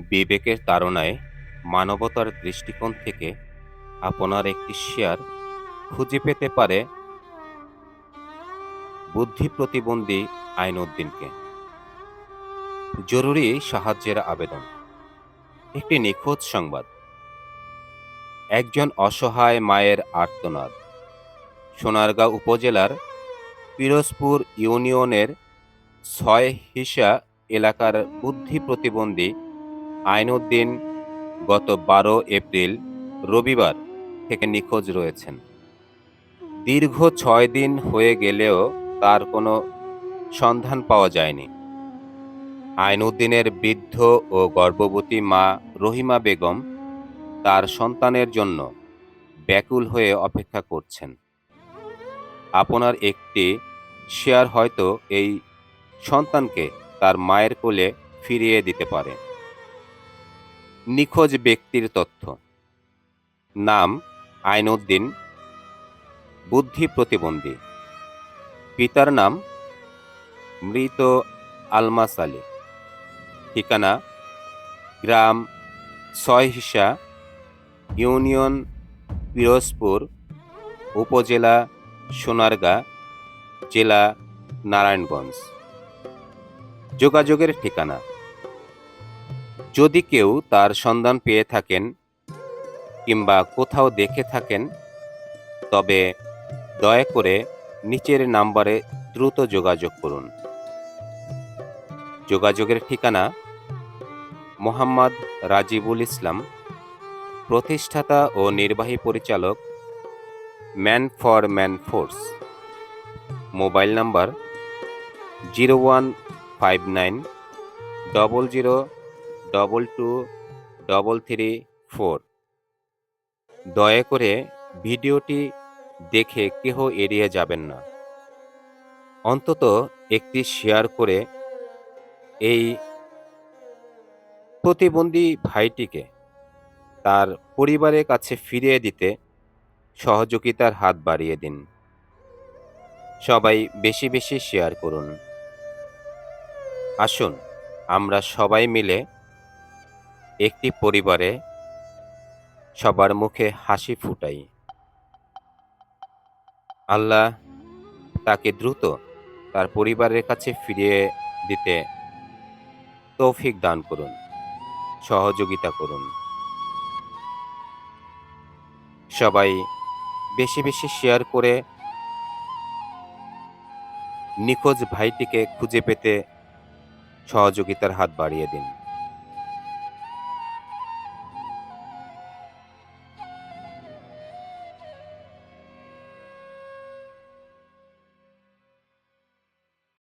বিবেকের তাড়নায় মানবতার দৃষ্টিকোণ থেকে আপনার একটি শেয়ার খুঁজে পেতে পারে বুদ্ধি প্রতিবন্ধী আইনউদ্দিনকে। জরুরি সাহায্যের আবেদন। একটি নিখোঁজ সংবাদ। একজন অসহায় মায়ের আর্তনাদ। সোনারগাঁও উপজেলার পিরোজপুর ইউনিয়নের ৬ হিসা এলাকার বুদ্ধি প্রতিবন্ধী আইনউদ্দিন গত ১২ এপ্রিল রবিবার থেকে নিখোঁজ রয়েছেন। দীর্ঘ ৬ দিন হয়ে গেলেও তার কোনো সন্ধান পাওয়া যায়নি। আইনউদ্দিনের বৃদ্ধ ও গর্ভবতী মা রহিমা বেগম তার সন্তানের জন্য ব্যাকুল হয়ে অপেক্ষা করছেন। আপনার একটি শেয়ার হয়তো এই সন্তানকে তার মায়ের কোলে ফিরিয়ে দিতে পারে। নিখোঁজ ব্যক্তির তথ্য: নাম আইনউদ্দিন, বুদ্ধি প্রতিবন্ধী। পিতার নাম মৃত আলমাস আলী। ঠিকানা গ্রাম ৬ হিসা, ইউনিয়ন পিরোজপুর, উপজেলা সোনারগাঁ, জেলা নারায়ণগঞ্জ। যোগাযোগের ঠিকানা: যদি কেউ তার সন্ধান পেয়ে থাকেন কিংবা কোথাও দেখে থাকেন তবে দয়া করে নিচের নাম্বারে দ্রুত যোগাযোগ করুন। যোগাযোগের ঠিকানা: মোহাম্মদ রাজিবুল ইসলাম, প্রতিষ্ঠাতা ও নির্বাহী পরিচালক, man for man force. Mobile number 015900223334। দয়া করে ভিডিওটি দেখে কেহ এড়িয়ে যাবেন না। অন্তত একটি শেয়ার করে এই প্রতিবন্ধী ভাইটিকে তার পরিবারের কাছে ফিরিয়ে দিতে সহযোগিতার হাত বাড়িয়ে দিন। সবাই বেশি বেশি শেয়ার করুন। আসুন আমরা সবাই মিলে একটি পরিবারে সবার মুখে হাসি ফুটাই। আল্লাহ তাকে দ্রুত তার পরিবারের কাছে ফিরিয়ে দিতে তৌফিক দান করুন, সহযোগিতা করুন। সবাই বেশি বেশি শেয়ার করে নিখোঁজ ভাইটিকে খুঁজে পেতে সহযোগিতার হাত বাড়িয়ে দিন।